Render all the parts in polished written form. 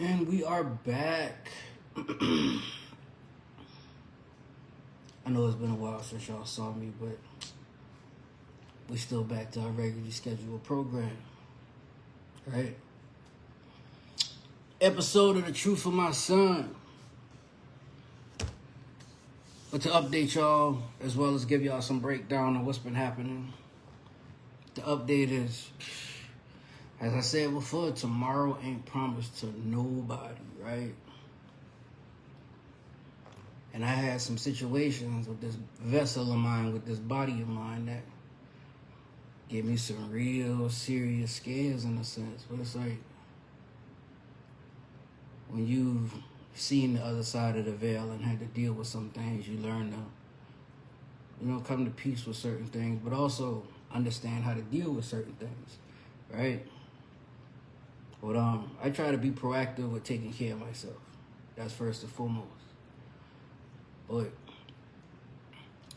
And we are back. I know it's been a while since y'all saw me, but we still back to our regularly scheduled program. Right? Episode of The Truth of My Son. But to update y'all, as well as give y'all some breakdown on what's been happening, the update is, as I said before, tomorrow ain't promised to nobody, right? And I had some situations with this vessel of mine, with this body of mine, that gave me some real serious scares in a sense. But it's like, when you've seen the other side of the veil and had to deal with some things, you learn to, come to peace with certain things, but also understand how to deal with certain things, right? But I try to be proactive with taking care of myself. That's first and foremost. But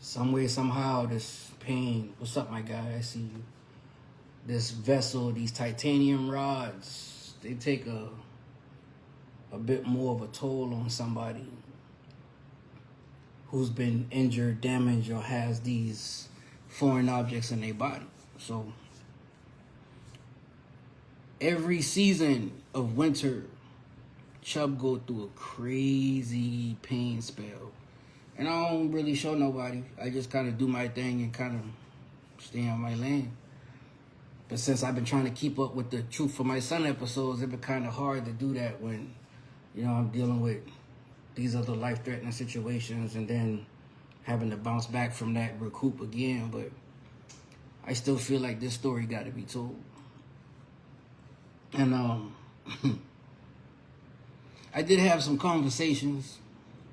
some way, somehow, this pain, what's up, my guy? I see you. This vessel, these titanium rods, they take a bit more of a toll on somebody who's been injured, damaged, or has these foreign objects in their body. So every season of winter, Chubb go through a crazy pain spell. And I don't really show nobody. I just kind of do my thing and kind of stay on my lane. But since I've been trying to keep up with the Truth for My Son episodes, it's been kind of hard to do that when, I'm dealing with these other life-threatening situations and then having to bounce back from that, recoup again. But I still feel like this story got to be told. And I did have some conversations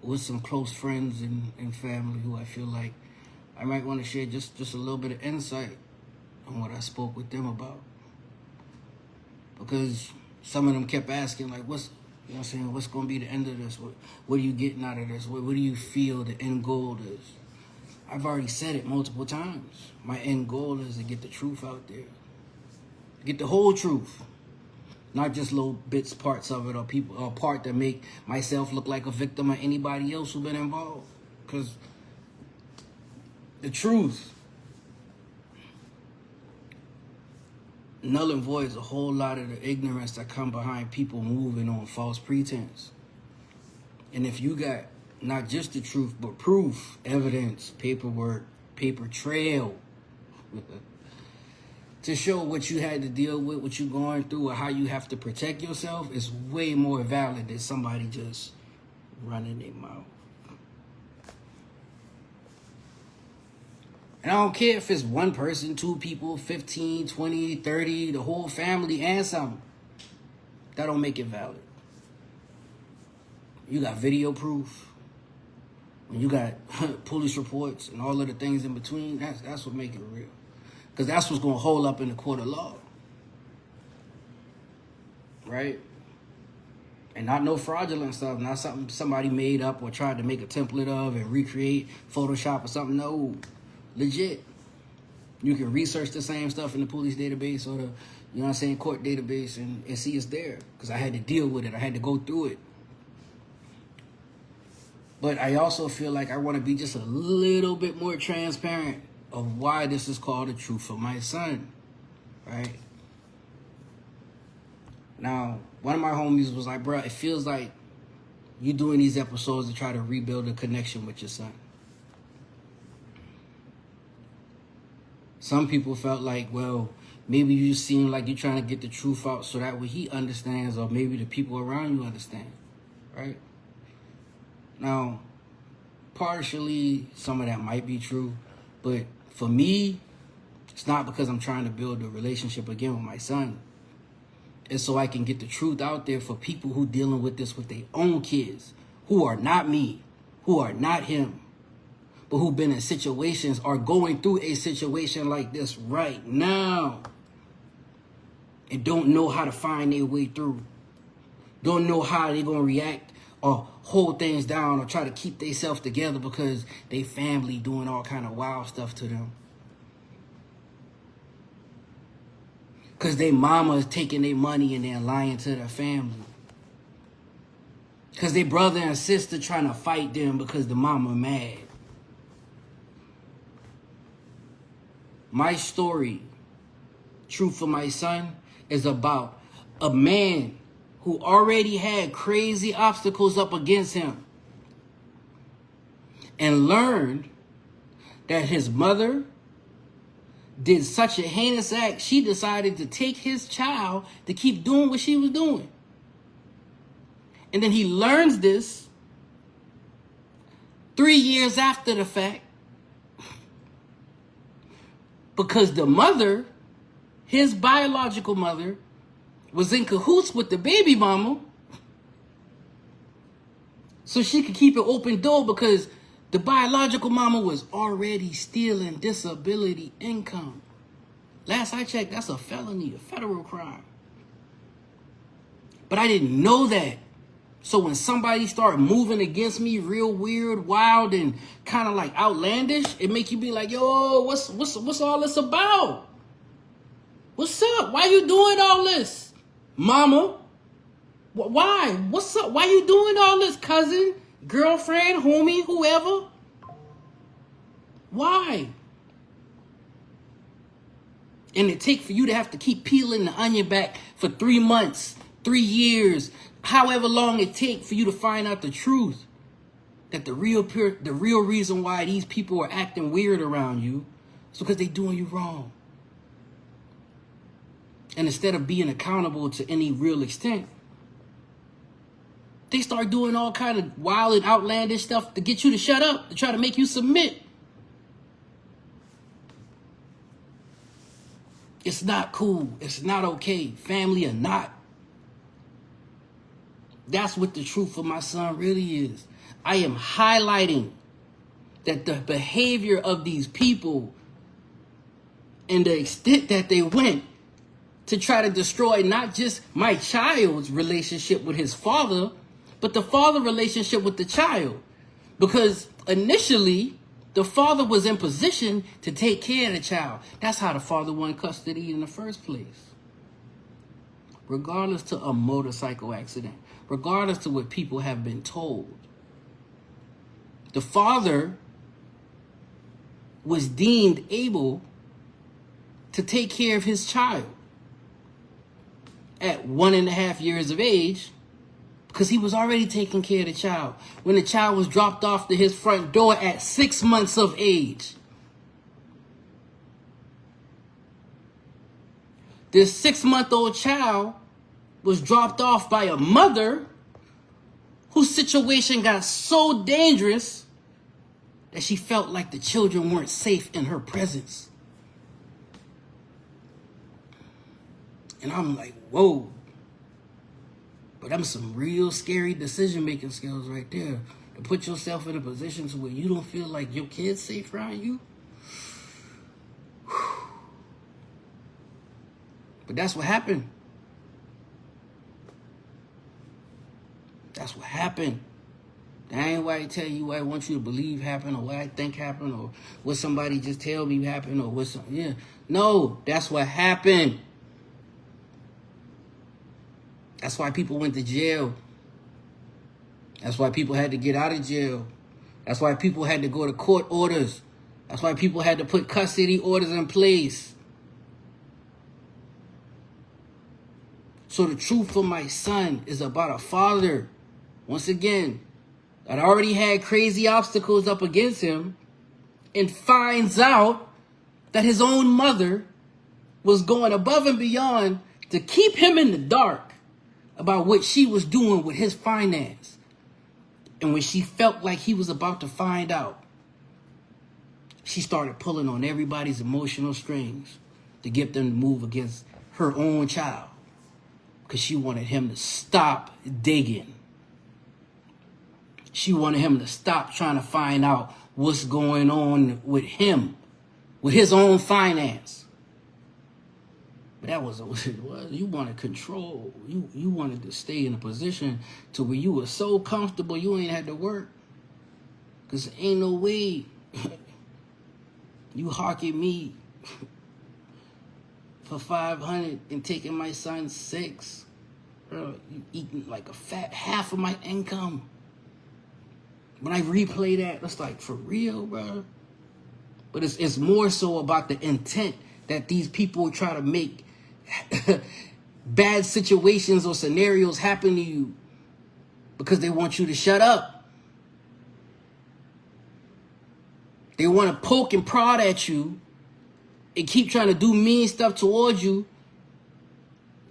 with some close friends and family who I feel like I might want to share just a little bit of insight on what I spoke with them about. Because some of them kept asking, like, what's going to be the end of this? What are you getting out of this? What do you feel the end goal is? I've already said it multiple times. My end goal is to get the truth out there. Get the whole truth. Not just little bits, parts of it, or part that make myself look like a victim or anybody else who's been involved. Because the truth null and voids a whole lot of the ignorance that come behind people moving on false pretense. And if you got not just the truth, but proof, evidence, paperwork, paper trail, to show what you had to deal with, what you're going through, or how you have to protect yourself, is way more valid than somebody just running their mouth. And I don't care if it's one person, two people, 15, 20, 30, the whole family and something. That don't make it valid. You got video proof. When you got police reports and all of the things in between, that's what make it real. Because that's what's going to hold up in the court of law. Right? And not no fraudulent stuff. Not something somebody made up or tried to make a template of and recreate, Photoshop or something. No. Legit. You can research the same stuff in the police database or the, court database and see it's there. Because I had to deal with it. I had to go through it. But I also feel like I want to be just a little bit more transparent of why this is called The Truth for My Son. Right? Now, one of my homies was like, bro, it feels like you doing these episodes to try to rebuild a connection with your son. Some people felt like, well, maybe you seem like you're trying to get the truth out so that way he understands, or maybe the people around you understand, right? Now, partially, some of that might be true, but for me, it's not because I'm trying to build a relationship again with my son. It's so I can get the truth out there for people who dealing with this with their own kids, who are not me, who are not him, but who've been in situations or going through a situation like this right now and don't know how to find their way through. Don't know how they're going to react or hold things down or try to keep themselves together because they family doing all kind of wild stuff to them. Because their mama is taking their money and they're lying to their family. Because they brother and sister trying to fight them because the mama mad. My story, Truth for My Son, is about a man who already had crazy obstacles up against him and learned that his mother did such a heinous act, she decided to take his child to keep doing what she was doing. And then he learns this 3 years after the fact because the mother, his biological mother, was in cahoots with the baby mama so she could keep an open door because the biological mama was already stealing disability income. Last I checked, that's a felony, a federal crime. But I didn't know that. So when somebody started moving against me real weird, wild, and kind of like outlandish, it make you be like, yo, what's all this about? What's up? Why you doing all this? Mama? Why? What's up? Why you doing all this, cousin, girlfriend, homie, whoever? Why? And it take for you to have to keep peeling the onion back for 3 months, 3 years, however long it take for you to find out the truth. That the real reason why these people are acting weird around you is because they doing you wrong. And instead of being accountable to any real extent, they start doing all kind of wild and outlandish stuff to get you to shut up, to try to make you submit. It's not cool. It's not okay. Family or not. That's what the Truth for My Son really is. I am highlighting that the behavior of these people and the extent that they went to try to destroy not just my child's relationship with his father, but the father relationship with the child. Because initially, the father was in position to take care of the child. That's how the father won custody in the first place. Regardless to a motorcycle accident, regardless to what people have been told, the father was deemed able to take care of his child at 1.5 years of age because he was already taking care of the child when the child was dropped off to his front door at 6 months of age. This 6-month-old child was dropped off by a mother whose situation got so dangerous that she felt like the children weren't safe in her presence. And I'm like, whoa. But them some real scary decision-making skills right there. To put yourself in a position to where you don't feel like your kid's safe around you. But that's what happened. That's what happened. That ain't why I tell you what I want you to believe happened or what I think happened or what somebody just tell me happened or what something. Yeah. No, that's what happened. That's why people went to jail. That's why people had to get out of jail. That's why people had to go to court orders. That's why people had to put custody orders in place. So the Truth for My Son is about a father, once again, that already had crazy obstacles up against him and finds out that his own mother was going above and beyond to keep him in the dark about what she was doing with his finance. And when she felt like he was about to find out, she started pulling on everybody's emotional strings to get them to move against her own child because she wanted him to stop digging. She wanted him to stop trying to find out what's going on with him, with his own finance. But that was what it was. You wanted control. You wanted to stay in a position to where you were so comfortable you ain't had to work. Because ain't no way you hawking me for $500 and taking my son $6, bro, you eating like a fat half of my income. When I replay that, it's like, for real, bro. But it's more so about the intent that these people try to make bad situations or scenarios happen to you because they want you to shut up. They want to poke and prod at you and keep trying to do mean stuff towards you.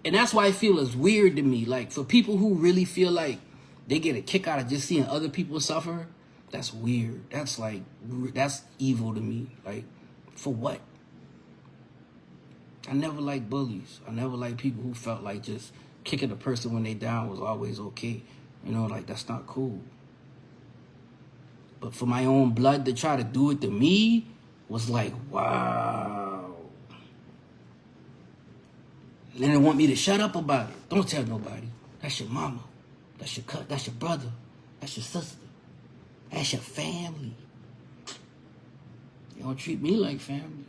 And that's why I feel it's weird to me. Like, for people who really feel like they get a kick out of just seeing other people suffer, that's weird. That's like, that's evil to me. Like, for what? I never liked bullies. I never liked people who felt like just kicking a person when they down was always okay. You know, like, that's not cool. But for my own blood to try to do it to me was like, wow. And they want me to shut up about it. Don't tell nobody. That's your mama. That's your cousin. That's your brother. That's your sister. That's your family. You don't treat me like family.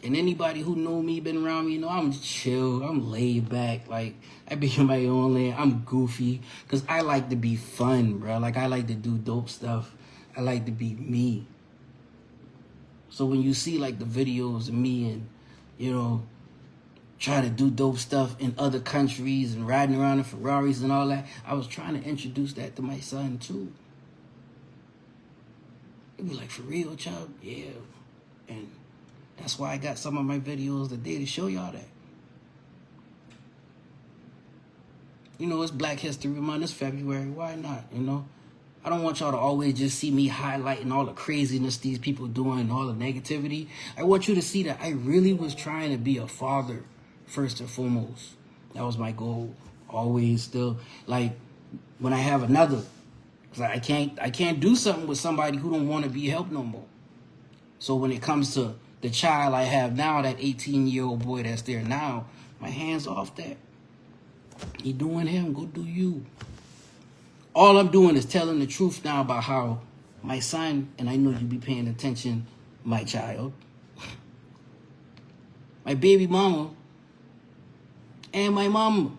And anybody who know me, been around me, you know I'm chill. I'm laid back. Like, I be in my own lane. I'm goofy. Because I like to be fun, bro. Like, I like to do dope stuff. I like to be me. So when you see, like, the videos of me and, you know, trying to do dope stuff in other countries and riding around in Ferraris and all that, I was trying to introduce that to my son, too. He'd be like, for real, Chubb? Yeah. And that's why I got some of my videos today to show y'all that. You know, it's Black History Month. It's February. Why not, you know? I don't want y'all to always just see me highlighting all the craziness these people doing and all the negativity. I want you to see that I really was trying to be a father, first and foremost. That was my goal. Always still. Like, when I have another, I can't do something with somebody who don't want to be helped no more. So when it comes to the child I have now, that 18-year-old boy that's there now, my hand's off that. He doing him, go do you. All I'm doing is telling the truth now about how my son, and I know you be paying attention, my child, my baby mama, and my mama.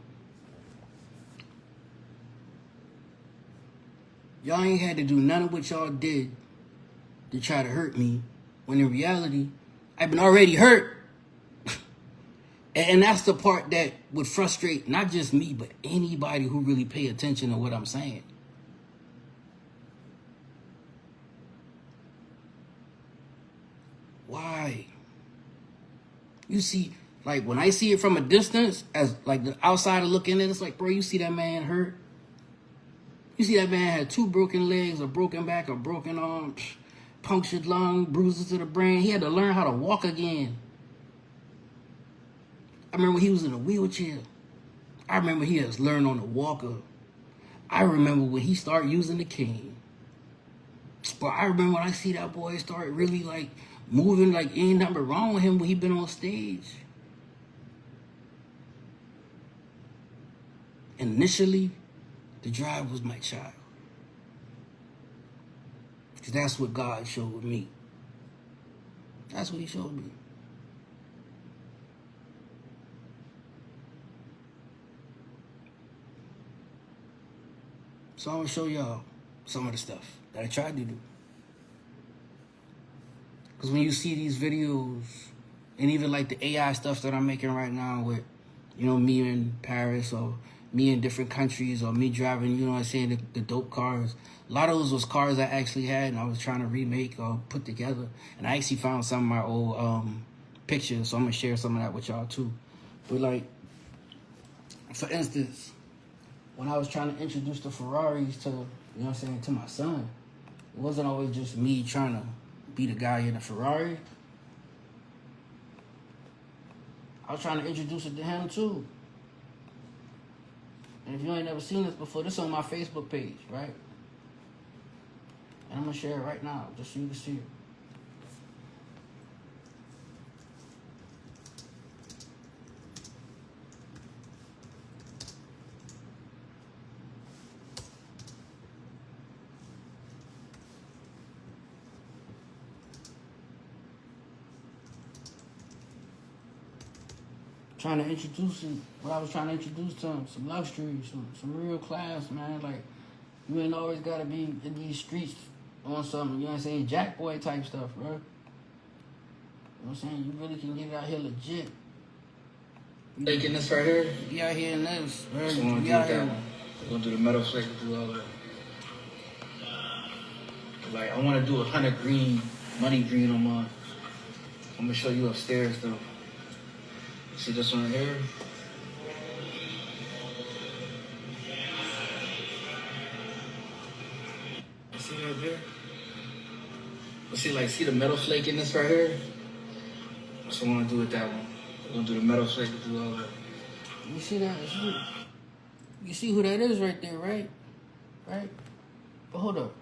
Y'all ain't had to do none of what y'all did to try to hurt me, when in reality, I've been already hurt. And that's the part that would frustrate not just me, but anybody who really pay attention to what I'm saying. Why? You see, like, when I see it from a distance, as like the outsider looking in, it's like, bro, you see that man hurt? You see that man had 2 broken legs, a broken back, a broken arm, punctured lung, bruises to the brain. He had to learn how to walk again. I remember he was in a wheelchair. I remember he has learned on the walker. I remember when he started using the cane. But I remember when I see that boy start really, like, moving like ain't nothing wrong with him when he been on stage. Initially, the drive was my child. Because that's what God showed me. That's what he showed me. So I'm going to show y'all some of the stuff that I tried to do. Because when you see these videos, and even like the AI stuff that I'm making right now with, you know, me in Paris or me in different countries or me driving, you know what I'm saying, the dope cars. A lot of those was cars I actually had and I was trying to remake or put together. And I actually found some of my old pictures, so I'm going to share some of that with y'all too. But like, for instance, when I was trying to introduce the Ferraris to, you know what I'm saying, to my son, it wasn't always just me trying to be the guy in the Ferrari. I was trying to introduce it to him too. And if you ain't never seen this before, this is on my Facebook page, right? And I'm going to share it right now, just so you can see it. trying to introduce him, what I was trying to introduce to him, some luxury, some real class, man. Like, you ain't always gotta be in these streets on some, you know what I'm saying, jack boy type stuff, bro. You know what I'm saying? You really can get it out here legit. Taking this right here? Be out here in this, bro. So we're Be out here. We're gonna do the metal flake, do all that. Like, I wanna do 100 green, money green on mine. I'm gonna show you upstairs though. See this one right here? See right there? See the metal flake in this right here? That's what I wanna do with that one. We're gonna do the metal flake and do all that. You see that? You see who that is right there, right? Right? But hold up.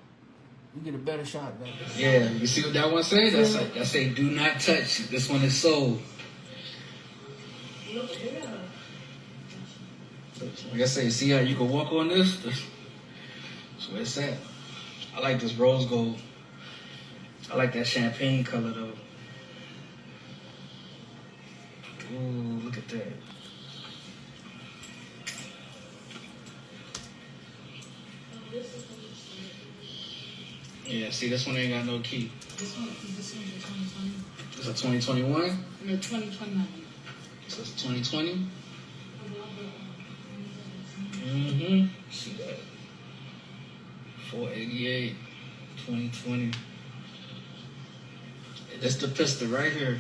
You get a better shot back. Yeah, you see what that one says? I say do not touch. This one is sold. Like I say, see how you can walk on this? That's where it's at. I like this rose gold. I like that champagne color though. Ooh, look at that. Yeah, see, this one ain't got no key. This one is 2020. It's a 2021? No, 2029. So it's 2020? Mm-hmm. See that? 488, 2020. This the pistol right here.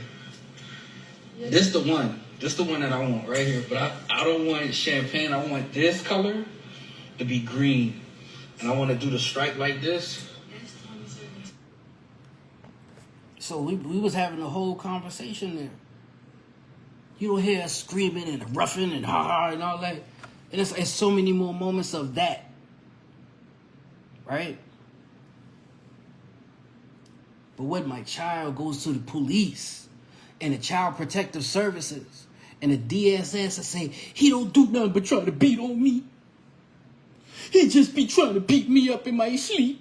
Yeah. This the one. This the one that I want right here. But I don't want champagne. I want this color to be green. And I want to do the stripe like this. So we was having a whole conversation there. You don't hear us screaming and roughing and ha and all that. And it's so many more moments of that. Right? But when my child goes to the police and the Child Protective Services and the DSS and say, he don't do nothing but try to beat on me. He just be trying to beat me up in my sleep.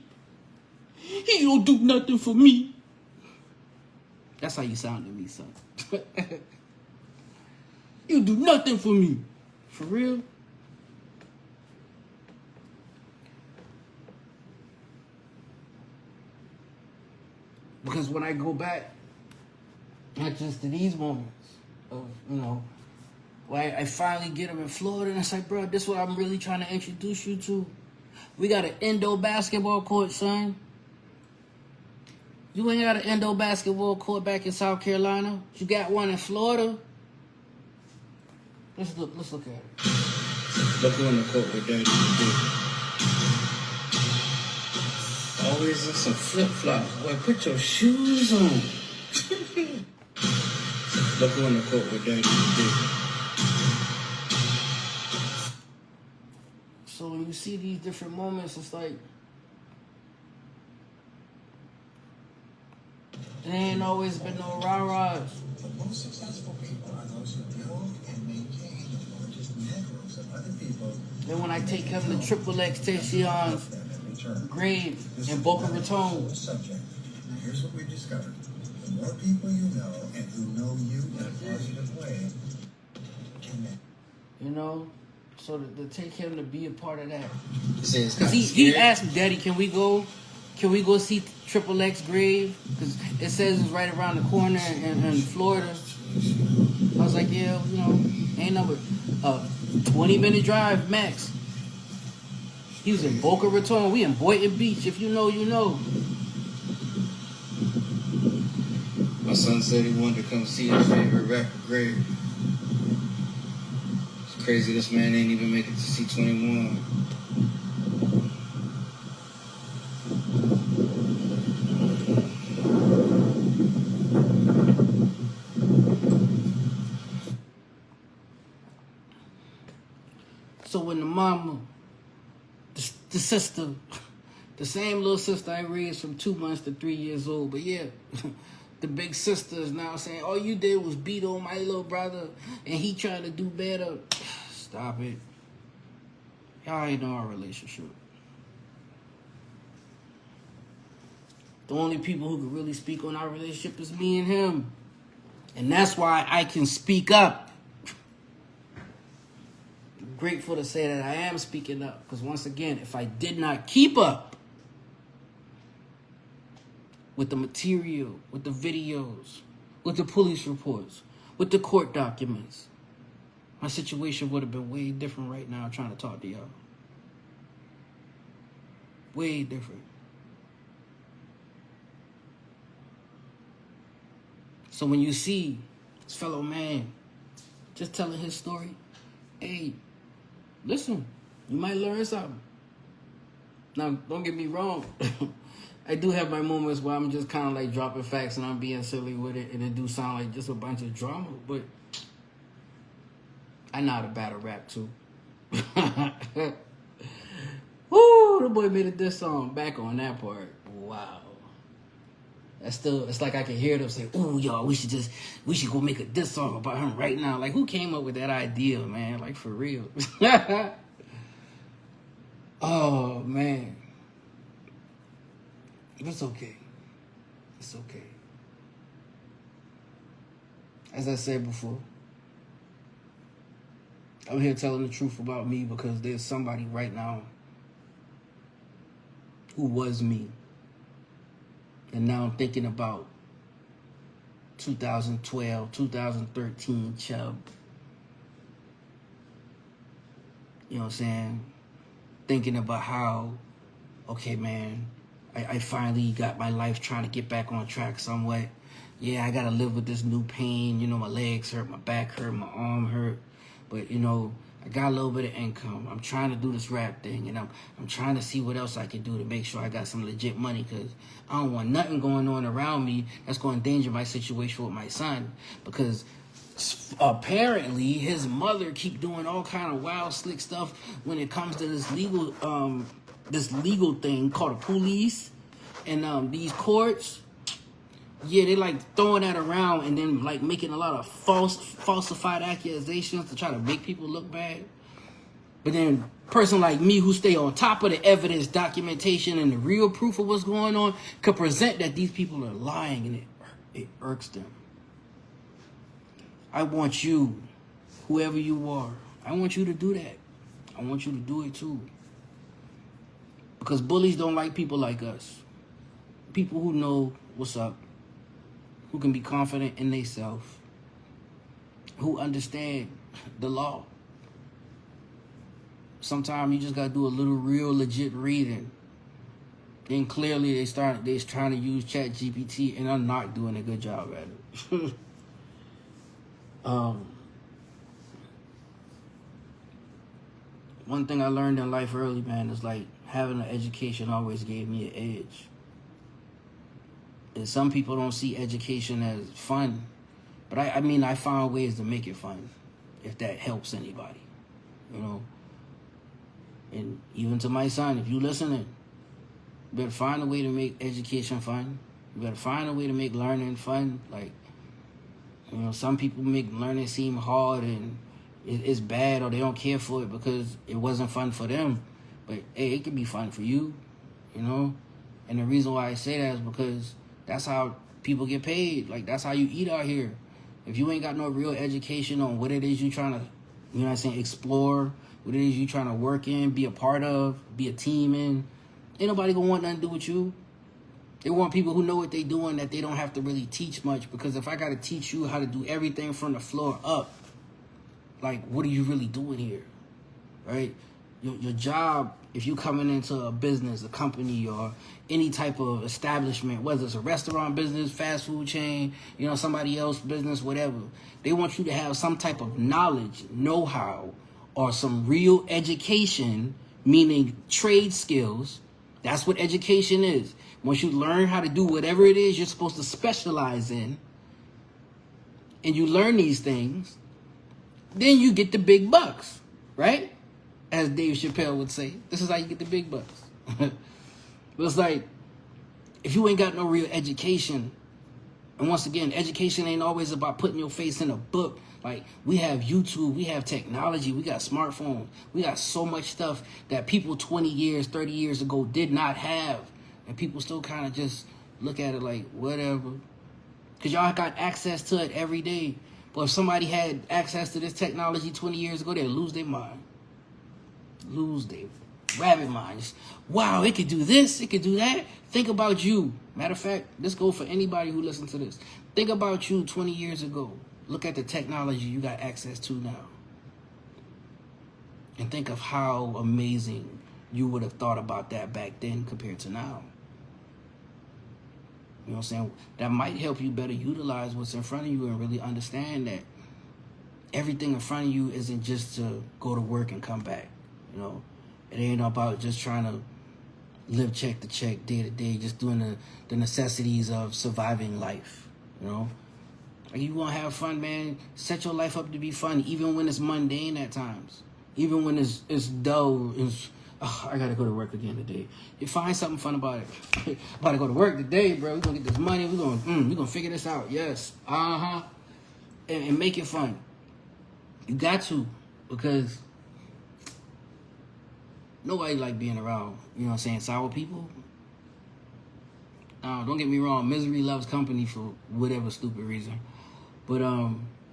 He don't do nothing for me. That's how you sound to me, son. You do nothing for me. For real? Because when I go back, not just to these moments of, where I finally get them in Florida, and it's like, bro, this is what I'm really trying to introduce you to. We got an indoor basketball court, son. You ain't got an indoor basketball court back in South Carolina. You got one in Florida. Let's look at it. Look on the court with Daddy. Always in some flip-flops. Boy, put your shoes on. Look on the court with Daddy. So when you see these different moments, it's like, there ain't always been no rah-rahs. The most successful people are those who build and maintain the largest networks of other people. Then when I take him to Triple X Tayshawn's grave in Boca Raton. Subject. Now here's what we discovered. The more people you know and who know you in a positive way, connect. So to take him to be a part of that. Because he asked me, Daddy, can we go see Triple X grave? Because it says it's right around the corner in Florida. I was like, yeah, ain't no 20-minute drive max. He was in Boca Raton. We in Boynton Beach. If you know, you know. My son said he wanted to come see his favorite rapper grave. It's crazy this man ain't even make it to see 21. So when the mama, the sister, the same little sister I raised from 2 months to 3 years old, but yeah, the big sister is now saying, all you did was beat on my little brother and he trying to do better. Stop it. Y'all ain't know our relationship. The only people who can really speak on our relationship is me and him. And that's why I can speak up. grateful to say that I am speaking up. Because once again, if I did not keep up with the material, with the videos, with the police reports, with the court documents, my situation would have been way different right now trying to talk to y'all. Way different. So when you see this fellow man just telling his story, hey, listen, you might learn something. Now, don't get me wrong. I do have my moments where I'm just kind of like dropping facts and I'm being silly with it, and it do sound like just a bunch of drama, but I know how to battle rap too. Woo, the boy made a diss song back on that part. Wow. That's still, it's like I can hear them say, ooh, y'all, we should go make a diss song about him right now. Like, who came up with that idea, man? Like, for real. Oh, man. It's okay. It's okay. As I said before, I'm here telling the truth about me because there's somebody right now who was me. And now I'm thinking about 2012, 2013 Chubb. You know what I'm saying? Thinking about how, okay, man, I finally got my life trying to get back on track somewhat. Yeah, I got to live with this new pain. You know, my legs hurt, my back hurt, my arm hurt. But, you know, I got a little bit of income. I'm trying to do this rap thing, and I'm trying to see what else I can do to make sure I got some legit money, because I don't want nothing going on around me that's going to endanger my situation with my son, because apparently his mother keep doing all kind of wild, slick stuff when it comes to this legal thing called the police and these courts. Yeah, they like throwing that around and then like making a lot of falsified accusations to try to make people look bad. But then person like me who stay on top of the evidence, documentation, and the real proof of what's going on could present that these people are lying, and it irks them. I want you, whoever you are, I want you to do that. I want you to do it too. Because bullies don't like people like us. People who know what's up. Who can be confident in themselves, who understand the law. Sometimes you just gotta do a little real legit reading. Then clearly they're trying to use ChatGPT, and I'm not doing a good job at it. One thing I learned in life early, man, is like having an education always gave me an edge. And some people don't see education as fun. But I mean, I found ways to make it fun, if that helps anybody, you know. And even to my son, if you listening, you better find a way to make education fun. You better find a way to make learning fun. Like, you know, some people make learning seem hard and it's bad, or they don't care for it because it wasn't fun for them. But, hey, it can be fun for you, you know. And the reason why I say that is because that's how people get paid. Like, that's how you eat out here. If you ain't got no real education on what it is you trying to, you know what I'm saying, explore, what it is you trying to work in, be a part of, be a team in, ain't nobody gonna want nothing to do with you. They want people who know what they doing, that they don't have to really teach much. Because if I got to teach you how to do everything from the floor up, like, what are you really doing here, right? Your job, if you're coming into a business, a company, or any type of establishment, whether it's a restaurant business, fast food chain, you know, somebody else's business, whatever, they want you to have some type of knowledge, know-how, or some real education, meaning trade skills. That's what education is. Once you learn how to do whatever it is you're supposed to specialize in, and you learn these things, then you get the big bucks, right? As Dave Chappelle would say, this is how you get the big bucks. But it's like, if you ain't got no real education, and once again, education ain't always about putting your face in a book. Like, we have YouTube, we have technology, we got smartphones, we got so much stuff that people 20 years, 30 years ago did not have. And people still kind of just look at it like, whatever. Because y'all got access to it every day. But if somebody had access to this technology 20 years ago, they'd lose their mind. lose their rabbit minds. Wow, it could do this, it could do that. Think about you. Matter of fact, this goes for anybody who listens to this. Think about you 20 years ago. Look at the technology you got access to now. And think of how amazing you would have thought about that back then compared to now. You know what I'm saying? That might help you better utilize what's in front of you and really understand that everything in front of you isn't just to go to work and come back. You know, it ain't about just trying to live check to check, day to day, just doing the necessities of surviving life. You know, like you want to have fun, man. Set your life up to be fun, even when it's mundane at times, even when it's dull. I gotta go to work again today. You find something fun about it. About to go to work today, bro. We're gonna get this money. We're gonna figure this out. Yes, and make it fun. You got to, because nobody like being around, you know what I'm saying, sour people. Don't get me wrong, misery loves company for whatever stupid reason. But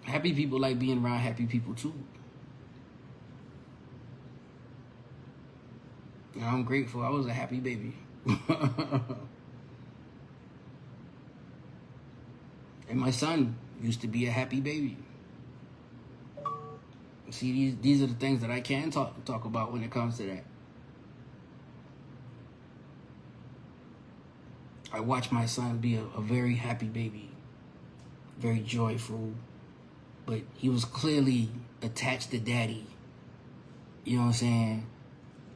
happy people like being around happy people too. And I'm grateful. I was a happy baby. And my son used to be a happy baby. See, these are the things that I can talk about when it comes to that. I watched my son be a very happy baby, very joyful, but he was clearly attached to daddy, you know what I'm saying,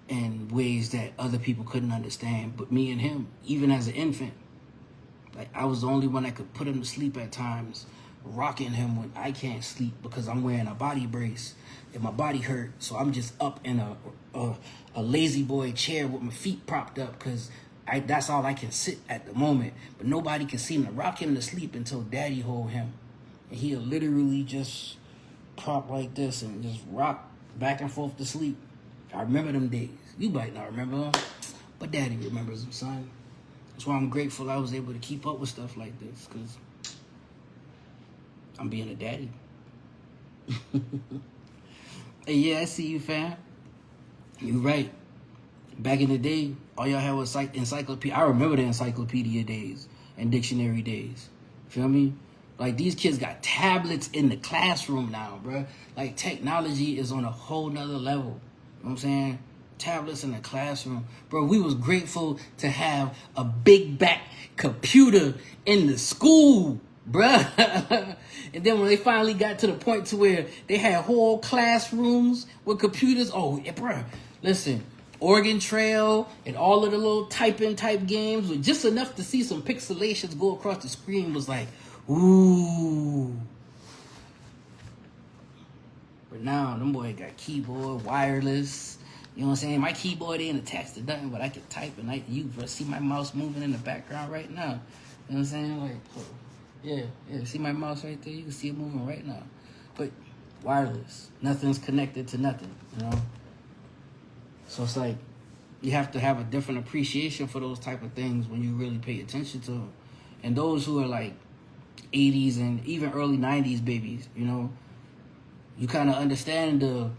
in ways that other people couldn't understand. But me and him, even as an infant, like I was the only one that could put him to sleep at times, rocking him when I can't sleep because I'm wearing a body brace and my body hurt. So I'm just up in a lazy boy chair with my feet propped up because that's all I can sit at the moment. But nobody can seem to rock him to sleep until daddy hold him. And he'll literally just prop like this and just rock back and forth to sleep. I remember them days. You might not remember them, but daddy remembers them, son. That's why I'm grateful I was able to keep up with stuff like this, because I'm being a daddy. Hey, yeah, I see you, fam. You're right. Back in the day, all y'all had was encyclopedia. I remember the encyclopedia days and dictionary days. Feel me? Like, these kids got tablets in the classroom now, bro. Like, technology is on a whole nother level. You know what I'm saying? Tablets in the classroom. Bro, we was grateful to have a big back computer in the school, bruh. And then when they finally got to the point to where they had whole classrooms with computers, oh, yeah, bruh, listen, Oregon Trail and all of the little typing type games with just enough to see some pixelations go across the screen was like, ooh. But now, them boys got keyboard, wireless. You know what I'm saying? My keyboard ain't attached to nothing, but I can type and you see my mouse moving in the background right now. You know what I'm saying? Like, yeah, see my mouse right there? You can see it moving right now. But wireless. Nothing's connected to nothing, you know? So it's like, you have to have a different appreciation for those type of things when you really pay attention to them. And those who are like 80s and even early 90s babies, you know, you kind of understand the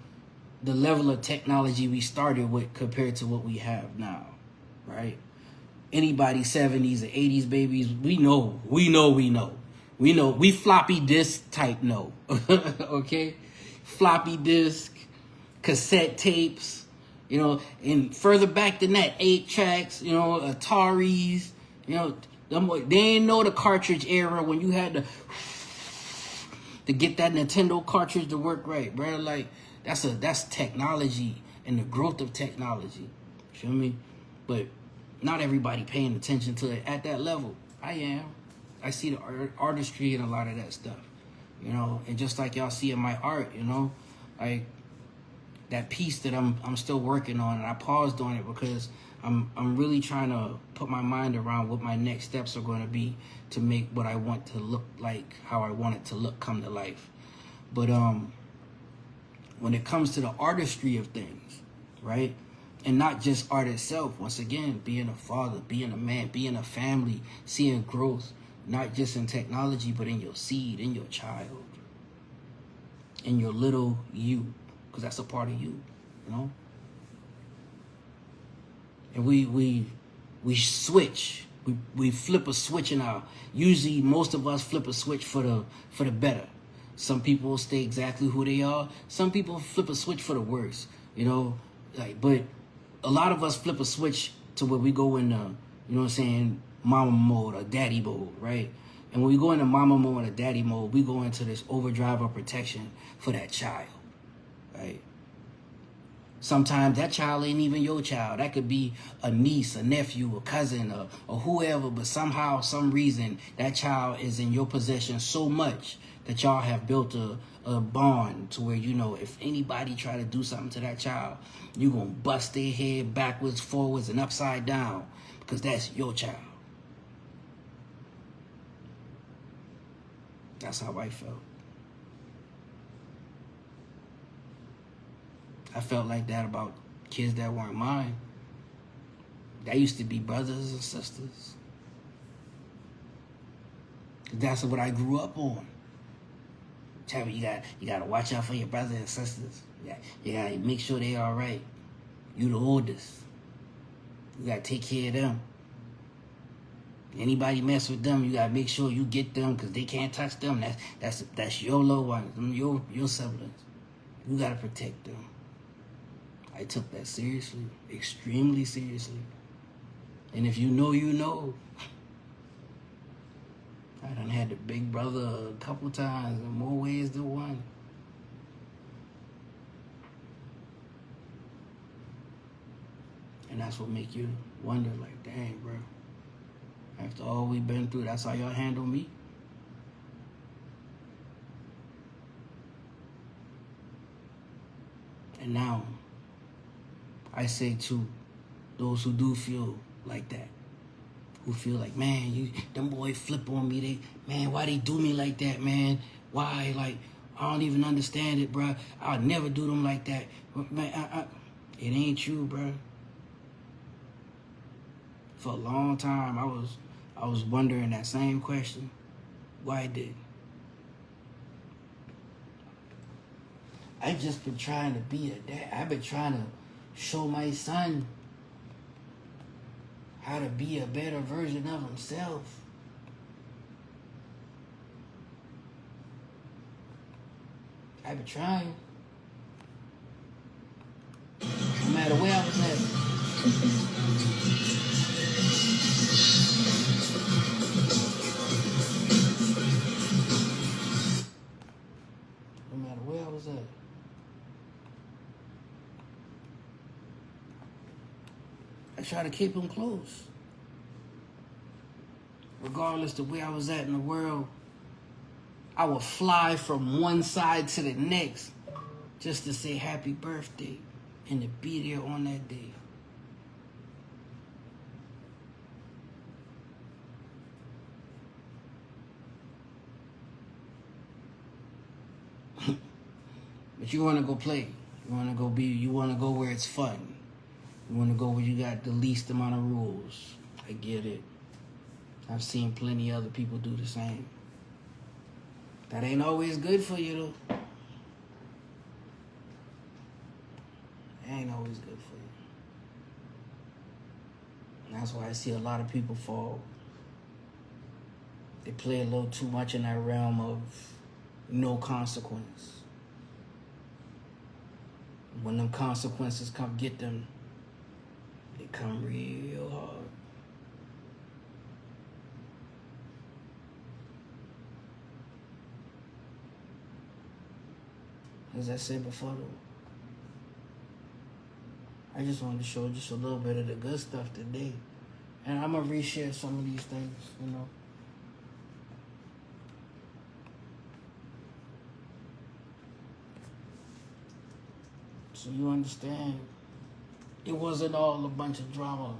level of technology we started with compared to what we have now, right? Anybody 70s and 80s babies, we know. We floppy disk type know, okay? Floppy disk, cassette tapes, you know, and further back than that, 8 tracks, you know, Ataris, you know, they ain't know the cartridge era when you had to get that Nintendo cartridge to work right, bro. Like, that's technology and the growth of technology. Feel me? But not everybody paying attention to it at that level. I am. I see the artistry in a lot of that stuff, you know. And just like y'all see in my art, you know, like that piece that I'm still working on, and I paused on it because I'm really trying to put my mind around what my next steps are going to be to make what I want to look like, how I want it to look, come to life. But when it comes to the artistry of things, right? And not just art itself, once again, being a father, being a man, being a family, seeing growth, not just in technology, but in your seed, in your child, in your little you, because that's a part of you, you know? and we switch. We flip a switch in our. Usually, most of us flip a switch for the better. Some people stay exactly who they are. Some people flip a switch for the worse. You know, like, but a lot of us flip a switch to where we go in the, you know what I'm saying, mama mode or daddy mode, right? And when we go into mama mode or daddy mode, we go into this overdrive of protection for that child, right? Sometimes that child ain't even your child. That could be a niece, a nephew, a cousin, or whoever, but somehow, some reason, that child is in your possession so much that y'all have built a bond to where, you know, if anybody try to do something to that child, you gonna bust their head backwards, forwards, and upside down because that's your child. That's how I felt. I felt like that about kids that weren't mine. That used to be brothers and sisters. That's what I grew up on. Chubb, you gotta watch out for your brothers and sisters. You gotta make sure they all right. You the oldest. You gotta take care of them. Anybody mess with them, you gotta make sure you get them because they can't touch them. That's your little ones, your siblings. You gotta protect them. I took that seriously, extremely seriously. And if you know, you know. I done had the big brother a couple times in more ways than one. And that's what make you wonder, like, dang, bro. After all we've been through, that's how y'all handle me? And now, I say to those who do feel like that, who feel like, man, them boys flip on me. Man, why they do me like that, man? Why? Like, I don't even understand it, bro. I'll never do them like that. Man, it ain't you, bro. For a long time, I was wondering that same question. Why did? I've just been trying to be a dad. I've been trying to show my son how to be a better version of himself. I've been trying. No matter where I was at. No matter where I was at. I try to keep them close. Regardless of where I was at in the world, I would fly from one side to the next just to say happy birthday and to be there on that day. But you want to go play. You want to go where it's fun. You want to go where you got the least amount of rules. I get it. I've seen plenty of other people do the same. That ain't always good for you, though. It ain't always good for you. And that's why I see a lot of people fall. They play a little too much in that realm of no consequence. When them consequences come get them, they come real hard. As I said before, though, I just wanted to show just a little bit of the good stuff today. And I'm going to reshare some of these things, you know. So you understand, it wasn't all a bunch of drama.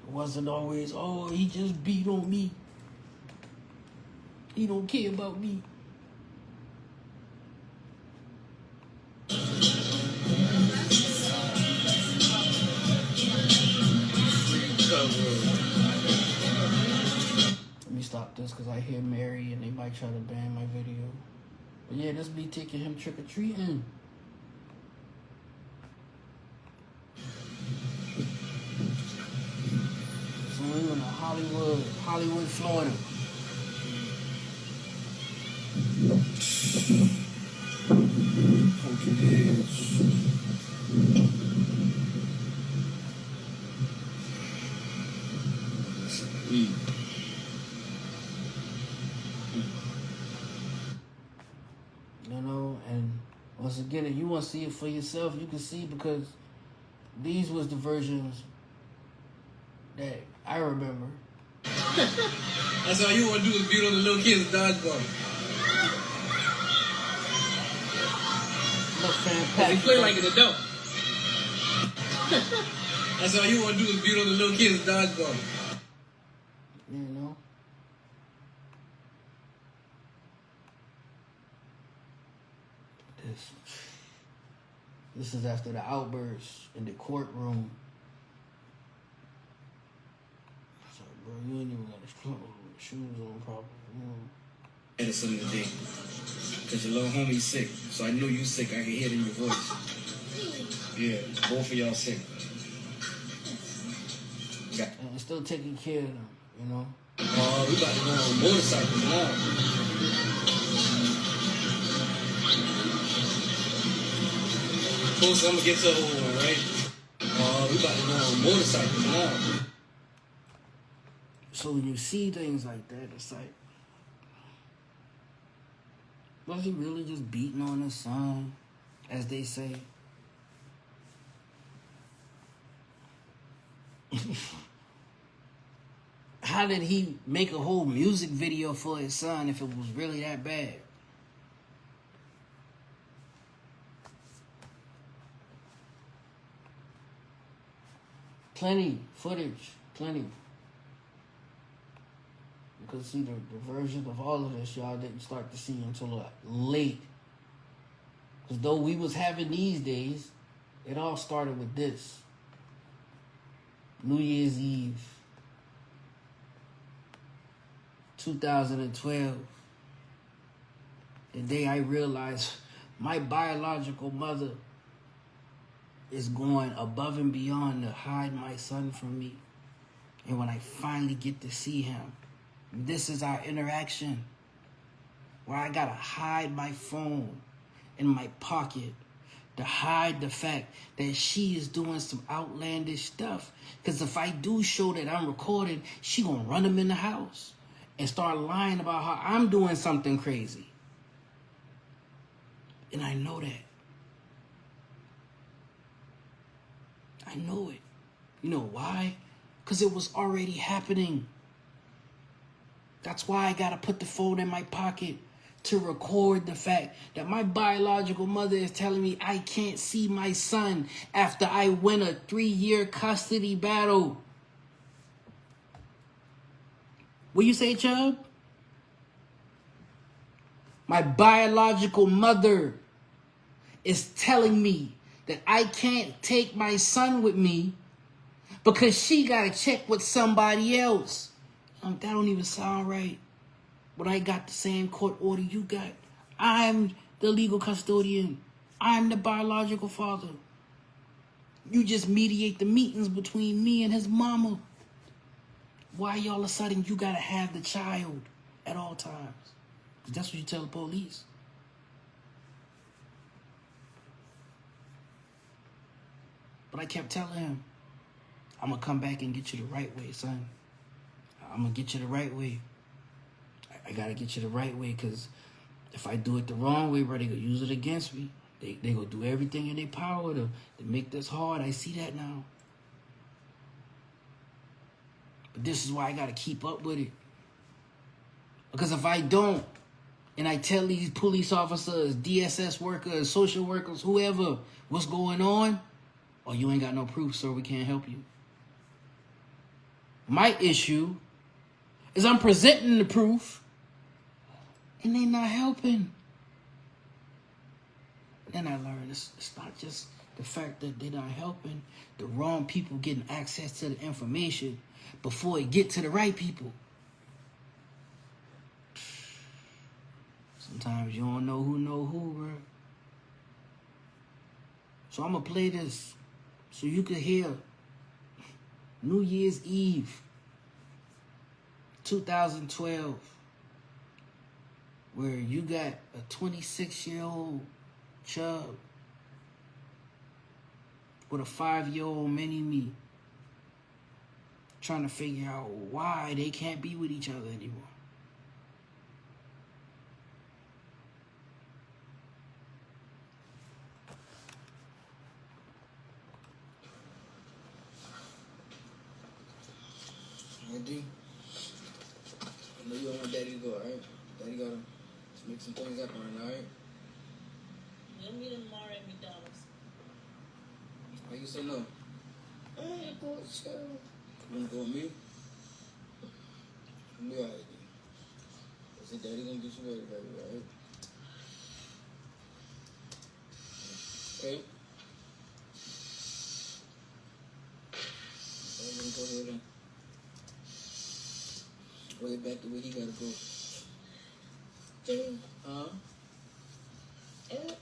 It wasn't always, oh, he just beat on me. He don't care about me. I hear Mary and they might try to ban my video. But yeah, this be taking him trick-or-treating. So we in Hollywood, Florida. You know, and once again, if you want to see it for yourself, you can see, because these was the versions that I remember. That's all you want to do is beat on the little kids and dodgeball. Look fantastic. They play like an adult. That's all you want to do is beat on the little kids and dodgeball. You know? This is after the outburst in the courtroom. So, bro, you ain't even got the shoes on properly. Medicine today, because your little homie's sick. So I know you sick. I can hear it in your voice. Yeah, both of y'all sick. And still taking care of them, you know? Oh, we about to go on motorcycles now. Close, I'm gonna get to the old one, right? Oh, we about to go on motorcycles now. So when you see things like that, it's like, was he really just beating on his son, as they say? How did he make a whole music video for his son if it was really that bad? Plenty footage, plenty. Because see, the version of all of this y'all didn't start to see until late. Because though we was having these days, it all started with this. New Year's Eve, 2012. The day I realized my biological mother is going above and beyond to hide my son from me. And when I finally get to see him, this is our interaction, where I gotta hide my phone in my pocket to hide the fact that she is doing some outlandish stuff. Because if I do show that I'm recording, she gonna run him in the house and start lying about how I'm doing something crazy. And I know that. I know it. You know why? Because it was already happening. That's why I gotta put the phone in my pocket to record the fact that my biological mother is telling me I can't see my son after I win a 3-year custody battle. What you say, Chubb? My biological mother is telling me that I can't take my son with me because she gotta check with somebody else. That don't even sound right. But I got the same court order you got. I'm the legal custodian. I'm the biological father. You just mediate the meetings between me and his mama. Why all of a sudden you gotta have the child at all times? Because that's what you tell the police. But I kept telling him, I'm gonna come back and get you the right way, son. I'm gonna get you the right way. I gotta get you the right way, because if I do it the wrong way, bro, they gonna use it against me. They gonna do everything in their power to make this hard. I see that now. But this is why I gotta keep up with it. Because if I don't, and I tell these police officers, DSS workers, social workers, whoever, what's going on, oh, you ain't got no proof, sir, we can't help you. My issue is I'm presenting the proof, and they not helping. Then I learned it's not just the fact that they're not helping, the wrong people getting access to the information before it get to the right people. Sometimes you don't know who, bro. So I'm going to play this so you can hear New Year's Eve, 2012, where you got a 26-year-old Chubb with a 5-year-old mini-me trying to figure out why they can't be with each other anymore. D, I know you don't want Daddy to go, alright? Daddy gotta make some things happen right now, alright? Let me tomorrow at McDonald's. Why you say no? I want to go to. You wanna go with me? Come here, alright. I said Daddy gonna get you ready, baby, alright? Okay? I'm gonna go ahead and way back to where he gotta go. Dude, Huh? I want to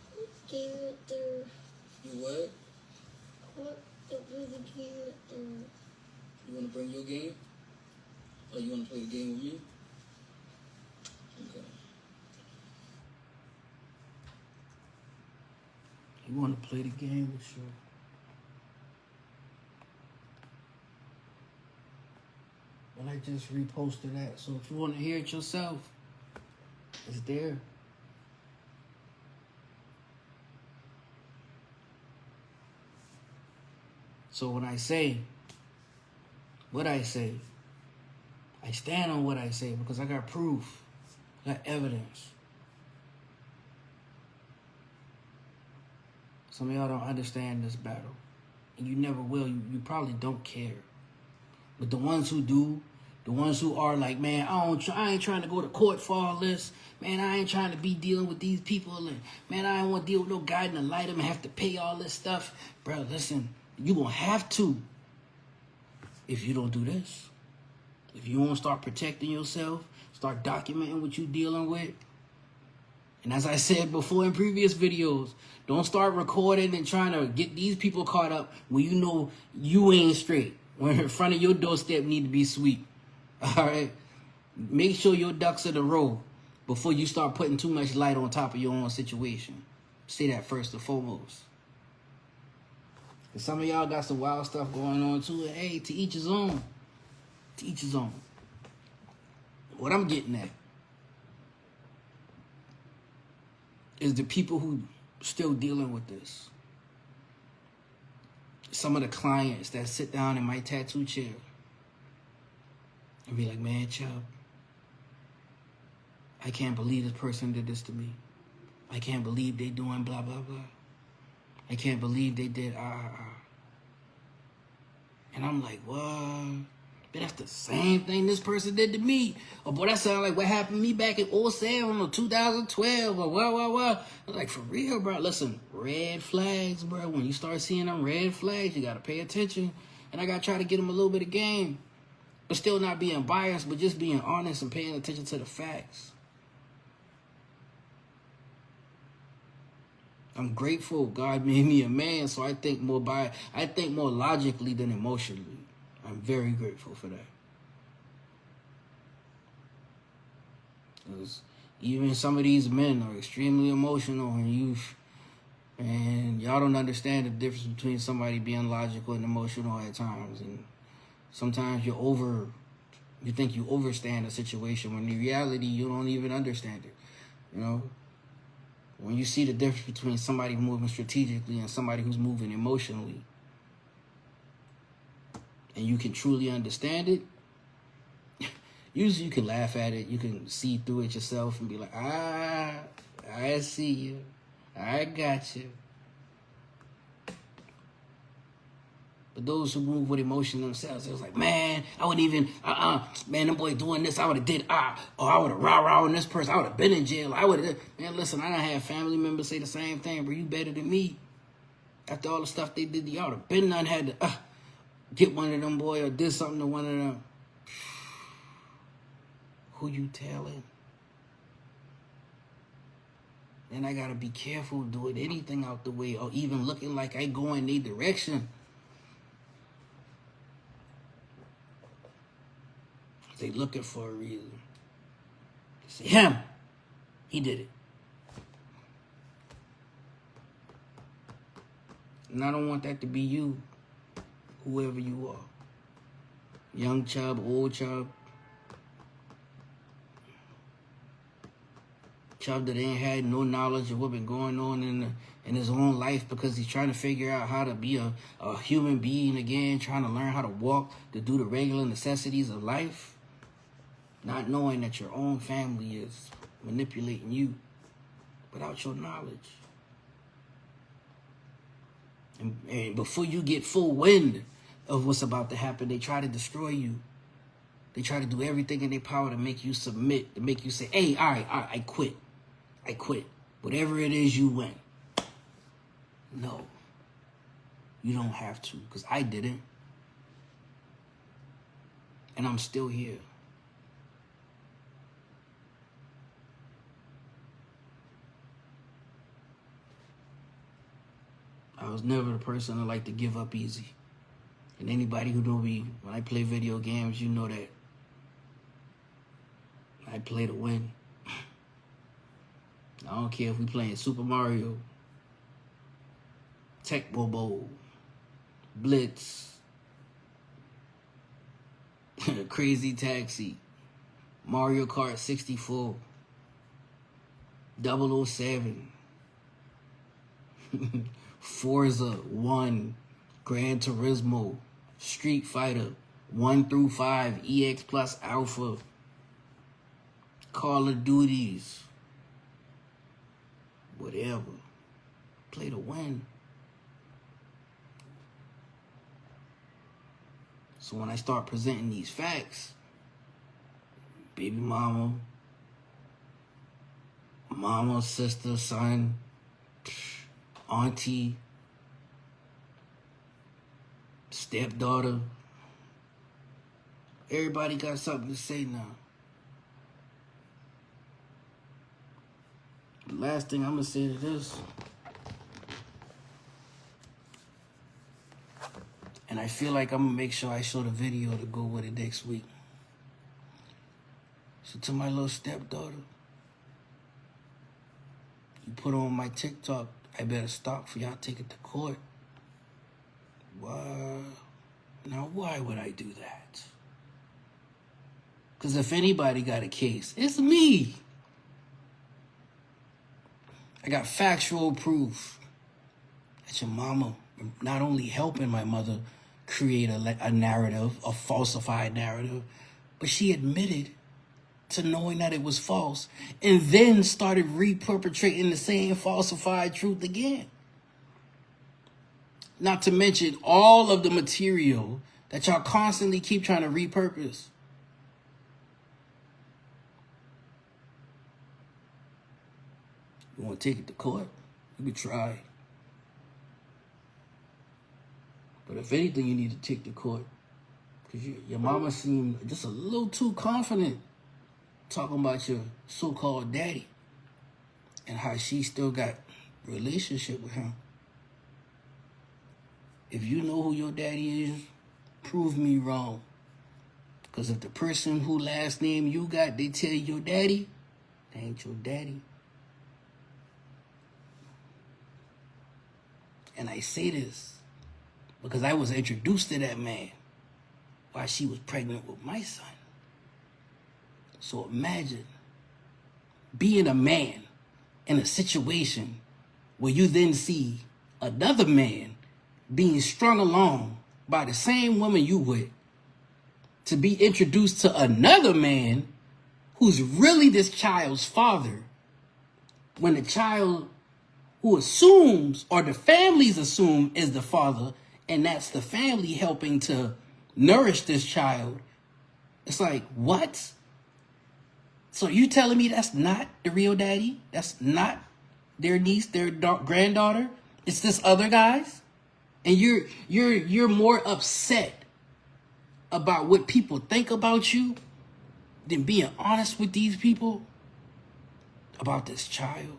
game with the. You what? I want to play the game with the. You wanna bring your game? Or you wanna play the game with me? Okay. You wanna play the game with you? Well, I just reposted that. So if you want to hear it yourself, it's there. So when I say what I say, I stand on what I say because I got proof, I got evidence. Some of y'all don't understand this battle. And you never will. You probably don't care. But the ones who do, the ones who are like, man, I ain't trying to go to court for all this. Man, I ain't trying to be dealing with these people. And man, I ain't want to deal with no guy in the light and have to pay all this stuff. Bro, listen, you going to have to if you don't do this. If you want to start protecting yourself, start documenting what you're dealing with. And as I said before in previous videos, don't start recording and trying to get these people caught up when you know you ain't straight. When in front of your doorstep need to be sweet. All right? Make sure your ducks are in a row before you start putting too much light on top of your own situation. Say that first and foremost. Because some of y'all got some wild stuff going on too. And hey, to each his own. To each his own. What I'm getting at is the people who still dealing with this. Some of the clients that sit down in my tattoo chair and be like, man, Chubb, I can't believe this person did this to me. I can't believe they doing blah, blah, blah. I can't believe they did And I'm like, what? But that's the same thing this person did to me. Oh, boy, that sounds like what happened to me back in 07 or 2012 or what. I was like, for real, bro. Listen, red flags, bro. When you start seeing them red flags, you got to pay attention. And I got to try to get them a little bit of game. But still not being biased, but just being honest and paying attention to the facts. I'm grateful God made me a man, so I think more logically than emotionally. I'm very grateful for that. Because even some of these men are extremely emotional and y'all don't understand the difference between somebody being logical and emotional at times. And sometimes you think you overstand a situation when in reality you don't even understand it. You know? When you see the difference between somebody moving strategically and somebody who's moving emotionally, and you can truly understand it, usually you can laugh at it, you can see through it yourself and be like, I see you, I got you. But those who move with emotion themselves, it was like, man, I wouldn't even, man, them boy doing this, I would have did, or I would have rah-rah on this person, I would have been in jail, man, listen, I done had family members say the same thing, bro, you better than me. After all the stuff they did to y'all, have been done had to, get one of them boy or did something to one of them. Who you telling? Then I gotta be careful doing anything out the way or even looking like I go in their direction. They looking for a reason. They say, him, he did it. And I don't want that to be you, whoever you are. Young Chubb, old Chubb. Chubb that ain't had no knowledge of what been going on in his own life because he's trying to figure out how to be a human being again, trying to learn how to walk, to do the regular necessities of life, not knowing that your own family is manipulating you without your knowledge. And before you get full wind of what's about to happen, they try to destroy you. They try to do everything in their power to make you submit, to make you say, hey, all right, I quit. I quit. Whatever it is, you win. No. You don't have to, because I didn't. And I'm still here. I was never the person that liked to give up easy. And anybody who know me, when I play video games, you know that I play to win. I don't care if we playing Super Mario, Tecmo Bowl, Blitz, Crazy Taxi, Mario Kart 64, 007, Forza 1, Gran Turismo, Street Fighter 1 through 5, EX Plus Alpha, Call of Duties, whatever. Play to win. So when I start presenting these facts, baby mama, sister, son, auntie, stepdaughter, everybody got something to say now. The last thing I'm going to say to this, and I feel like I'm going to make sure I show the video to go with it next week. So to my little stepdaughter, you put on my TikTok, I better stop for y'all take it to court. Why? Now, why would I do that? Because if anybody got a case, it's me. I got factual proof that your mama not only helping my mother create a narrative, a falsified narrative, but she admitted to knowing that it was false and then started re-perpetrating the same falsified truth again. Not to mention all of the material that y'all constantly keep trying to repurpose. You want to take it to court? You could try. But if anything, you need to take to court. Because your mama seemed just a little too confident talking about your so-called daddy and how she still got a relationship with him. If you know who your daddy is, prove me wrong. Because if the person who last name you got, they tell you your daddy, they ain't your daddy. And I say this because I was introduced to that man while she was pregnant with my son. So imagine being a man in a situation where you then see another man being strung along by the same woman you with to be introduced to another man who's really this child's father, when the child who assumes, or the families assume, is the father, and that's the family helping to nourish this child. It's like, what? So you telling me that's not the real daddy? That's not their niece, their granddaughter? It's this other guy's? And you're more upset about what people think about you than being honest with these people about this child?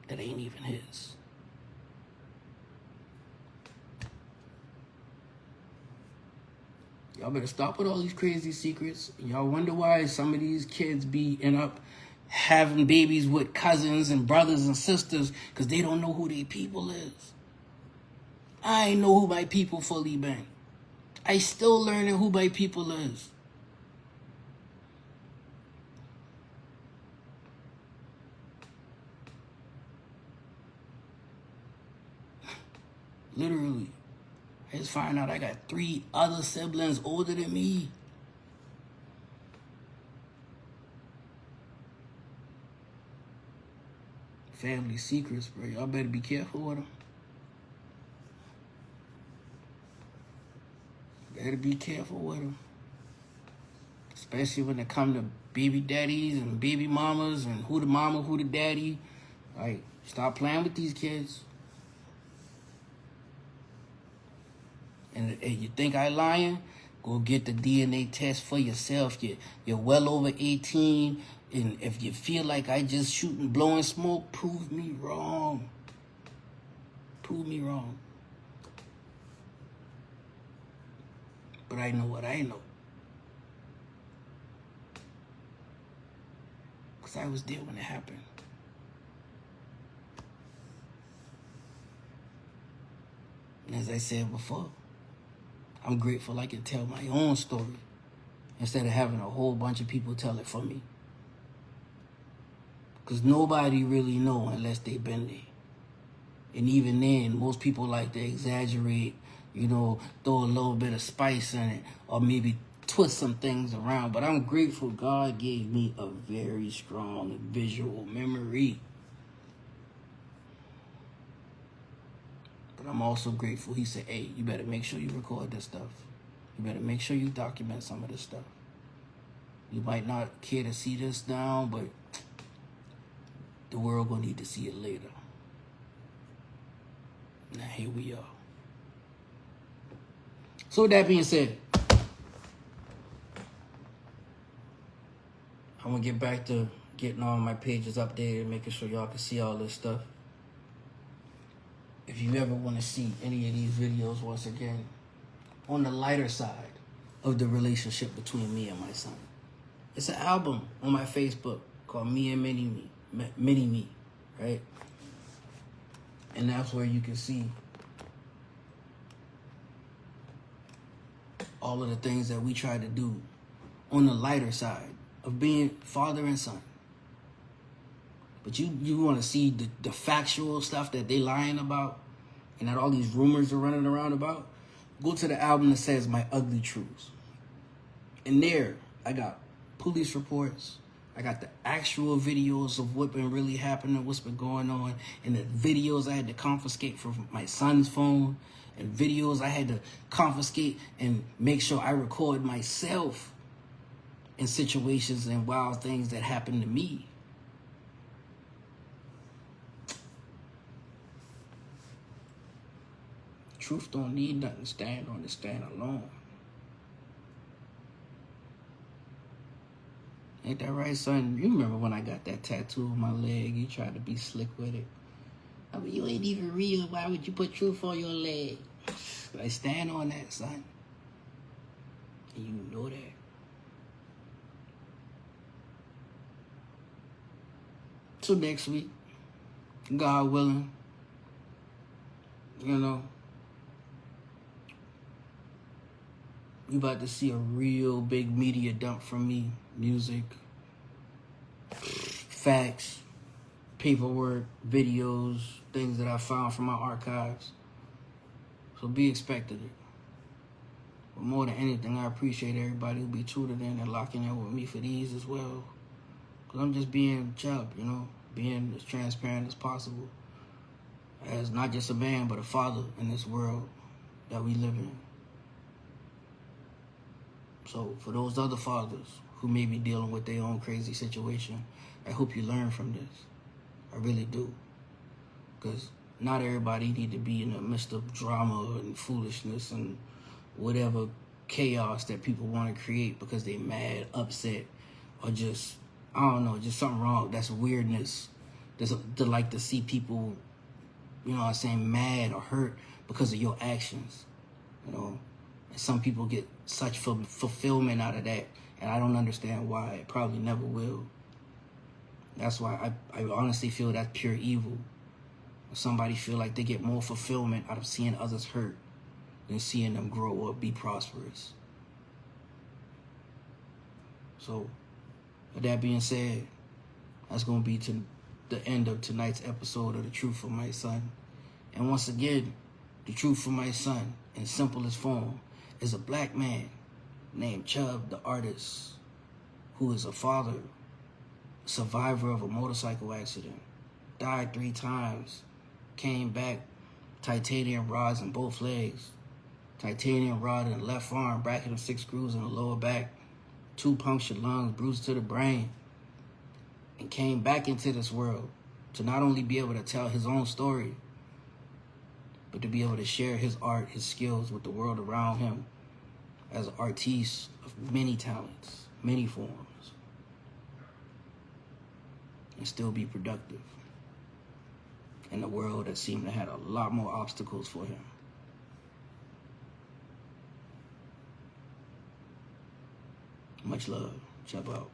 that ain't even his. Y'all better stop with all these crazy secrets. Y'all wonder why some of these kids end up having babies with cousins and brothers and sisters because they don't know who their people is. I ain't know who my people fully been. I still learning who my people is. Literally. I just find out I got 3 other siblings older than me. Family secrets, bro. Y'all better be careful with them. Better be careful with them. Especially when it come to baby daddies and baby mamas and who the mama, who the daddy. Like, stop playing with these kids. And you think I lying? Go get the DNA test for yourself. You're well over 18. And if you feel like I just shooting, blowing smoke, prove me wrong. Prove me wrong. But I know what I know. Because I was there when it happened. And as I said before, I'm grateful I can tell my own story instead of having a whole bunch of people tell it for me. Because nobody really know unless they've been there. And even then, most people like to exaggerate, throw a little bit of spice in it, or maybe twist some things around. But I'm grateful God gave me a very strong visual memory. But I'm also grateful he said, hey, you better make sure you record this stuff. You better make sure you document some of this stuff. You might not care to see this now, but the world gonna need to see it later. Now here we are. So with that being said, I'm gonna get back to getting all my pages updated and making sure y'all can see all this stuff. If you ever want to see any of these videos, once again, on the lighter side of the relationship between me and my son, it's an album on my Facebook called Me and Mini Me, right? And that's where you can see all of the things that we try to do on the lighter side of being father and son. But you want to see the factual stuff that they lying about and that all these rumors are running around about, go to the album that says My Ugly Truths. And there, I got police reports. I got the actual videos of what been really happening, what's been going on, and the videos I had to confiscate from my son's phone, and videos I had to confiscate and make sure I record myself in situations and wild things that happened to me. Truth don't need nothing to stand on, to stand alone. Ain't that right, son? You remember when I got that tattoo on my leg? You tried to be slick with it. I mean, you ain't even real. Why would you put truth on your leg? I stand on that, son. And you know that. So next week, God willing, you about to see a real big media dump from me. Music, facts, paperwork, videos, things that I found from my archives. So be expecting it. But more than anything, I appreciate everybody who be tuning in and locking in with me for these as well. Because I'm just being Chubb, being as transparent as possible. As not just a man, but a father in this world that we live in. So for those other fathers who may be dealing with their own crazy situation, I hope you learn from this. I really do. Because not everybody need to be in the midst of drama and foolishness and whatever chaos that people want to create because they mad, upset, or just, I don't know, just something wrong. That's weirdness. to like to see people, you know what I'm saying, mad or hurt because of your actions, you know. And some people get such fulfillment out of that, and I don't understand why. It probably never will. That's why I honestly feel that's pure evil. Somebody feel like they get more fulfillment out of seeing others hurt than seeing them grow or be prosperous. So, with that being said, that's going to be to the end of tonight's episode of The Truth for My Son. And once again, The Truth for My Son, in simplest form, is a black man named Chubb, the artist, who is a father, survivor of a motorcycle accident, died 3 times, came back, titanium rods in both legs, titanium rod in the left arm, bracket of 6 screws in the lower back, 2 punctured lungs, bruised to the brain, and came back into this world to not only be able to tell his own story, but to be able to share his art, his skills with the world around him as an artiste of many talents, many forms, and still be productive in a world that seemed to have a lot more obstacles for him. Much love. Chubb out.